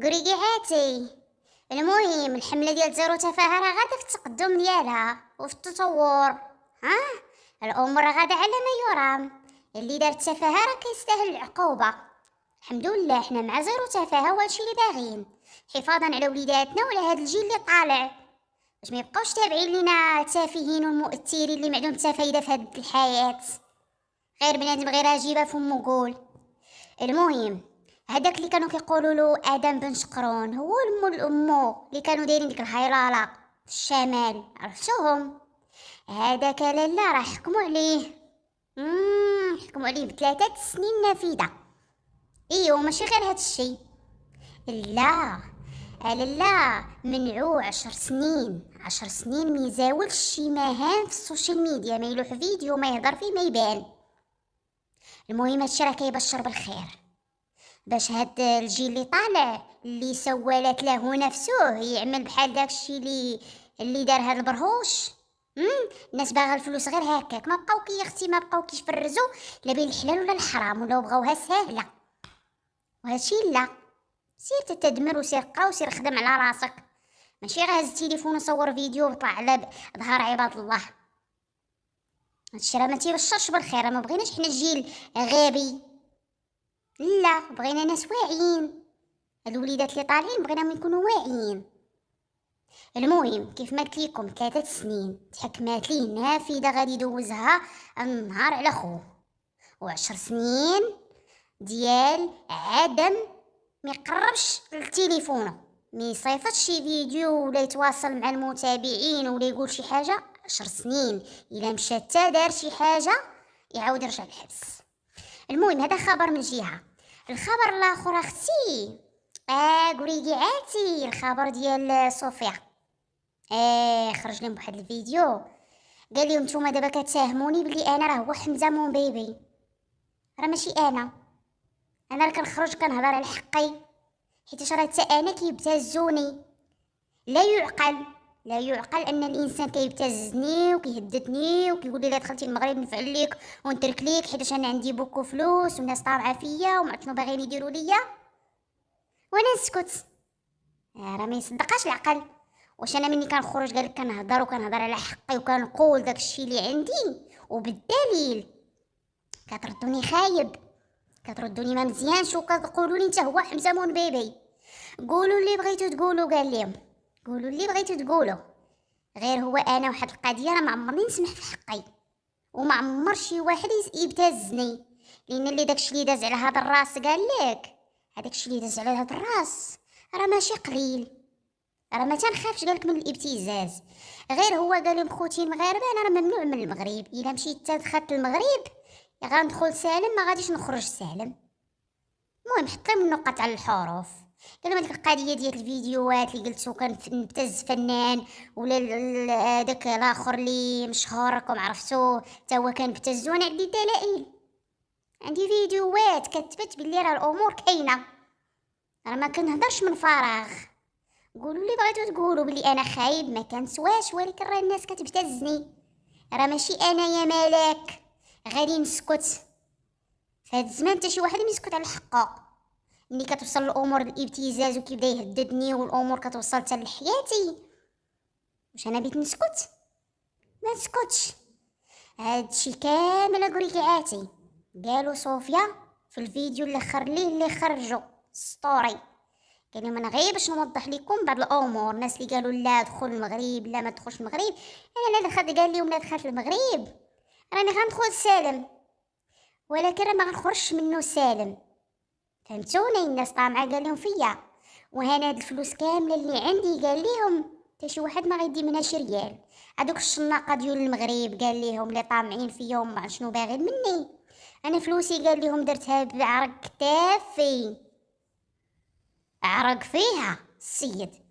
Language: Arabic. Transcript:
قريقعاتي. المهم الحملة ديال زيرو تفاهة راه غادا في التقدم ديالها وفي التطور. الامور راه غادا على ما يرام. اللي دار التفاهة راه كيستاهل العقوبة. الحمد لله حنا مع زيرو تفاهة وهادشي اللي باغيين، حفاظا على وليداتنا وعلى هاد الجيل اللي طالع، باش ما يبقاوش تابعين لينا التافهين والمؤثرين اللي ما عندهم حتى فايدة في هاد الحياة، غير بنادم غير جيبها فمو قول. المهم هذاك اللي كانوا كيقولوا له ادم بن شقرون هو الامو اللي كانوا دايرين ديك الهيلاله في الشمال، عرفتوهم؟ هذاك لالا راه حكموا عليه. حكموا عليه ب3 سنين نافذه. ايوا ماشي غير هاد الشيء، لا لا، منعوه 10 سنين. 10 سنين ما يزاولش شي مهام في السوشيال ميديا، ما يلوح فيديو، ما يهضر فيه، ما يبان. المهم هادشي راه كيبشر بالخير، باش هاد الجيل اللي طالع اللي سوالت له نفسه يعمل بحال داكشي اللي دار هاد البرهوش. الناس باغا الفلوس غير هكاك، ما بقاو كي اختي ما بقاو كيفرزوا لا بين الحلال ولا الحرام، ولا بغاوها ساهله. وهادشي لا، سير تدمر وسير قرا وسير خدم على راسك، ماشي غير هز التليفون وصور فيديو وطلع على ظهر عباد الله. هادشي راه ما تيبشرش بالخير. ما بغيناش حنا الجيل غبي، لا بغينا ناس واعيين. هاد الوليدات اللي طالعين بغيناهم يكونوا واعيين. المهم كيف ما قلت لكم 3 سنين تحكمات ليه نافذه غادي يدوزها النهار على خوه، و10 سنين ديال عدم ما يقربش لتليفونه، ما يصيفطش شي فيديو ولا يتواصل مع المتابعين ولا يقول شي حاجه. 10 سنين الا مشى حتى دار شي حاجه يعاود يرجع للحبس. المهم هذا خبر من جهه. الخبر الاخر اختي، قريقعاتي، الخبر ديال صوفيا. خرج لهم بواحد الفيديو قال لهم نتوما دابا كتساهموني بلي انا راه هو حمزه مون بيبي. راه ماشي انا راه كنخرج كنهضر على حقي، حيت راه حتى انا كيبتزوني. لا يعقل، لا يعقل ان الانسان كيبتزني وكيهددني وكيقول لي لا دخلتي المغرب نفعل ليك ونترك ليك حيت انا عندي بوكو فلوس والناس طامعه فيا وما عرفت شنو باغيين يديروا ليا وانا نسكت. راه ما يصدقاش العقل. واش انا مني كنخرج قالك كنهضر على حقي وكنقول داكشي اللي عندي وبالدليل كتردوني خايب، كتردوني ما مزيانش وكتقولوا لي انت هو حمزه مون بيبي. قولوا اللي بغيتو تقولوا، قال لهم قولوا اللي بغيتو تقولوا، غير هو انا واحد القضيه راه ما عمرني نسمح في حقي وما عمر شي واحد يبتزني، لان اللي داكشي اللي داز على هذا الراس قال لك هذاكشي اللي داز على هذا الراس راه ماشي قليل، راه ما تنخافش قالك من الابتزاز. غير هو قال لهم خوتي المغاربه انا راه ممنوع من المغرب، الا مشيت دخلت المغرب غندخل سالم ما غاديش نخرج سالم. المهم حط لهم النقط على الحروف. قال لهم هذيك القضيه ديال الفيديوهات اللي قلتو كان نبتز فنان ولا داك الاخر اللي مشهور راكم عرفتوه حتى هو كان بتز، وانا عندي دلائل، عندي فيديوهات كتبت باللي راه الامور كاينه، راه ما كنهضرش من فراغ. قولوا اللي بغيتو تقولوا بلي انا خايب ما كنسواش، ولكن راه الناس كتبتزني، راه ماشي انا يا ملاك غادي نسكت. في هاد الزمان حتى شي واحد ما يسكت على حقه. ملي كتوصل الامور للابتزاز وكيبدا يهددني والامور كتوصل حتى لحياتي، واش انا بغيت نسكت؟ ما نسكتش. هادشي كامل قريقعاتي قالوا صوفيا في الفيديو اللي خرجوا ستوري. قال لهم انا غير باش نوضح لكم بعض الامور. الناس اللي قالوا لا دخل المغرب لا ما تدخلش المغرب، انا لا دخلت، قال لهم لا دخلت المغرب راني غندخل سالم، ولكن راه ما غنخرجش منه سالم. فهمتوني؟ الناس طامعه قال لهم فيا، وهنا هاد الفلوس كامله اللي عندي قال لهم حتى شي واحد ما غيدي منها شي ريال. هذوك الشناقه ديال المغرب قال لهم اللي طامعين فيا وما شنو باغيين مني، انا فلوسي قال لهم درتها بعرق كتافي، عرق فيها السيد.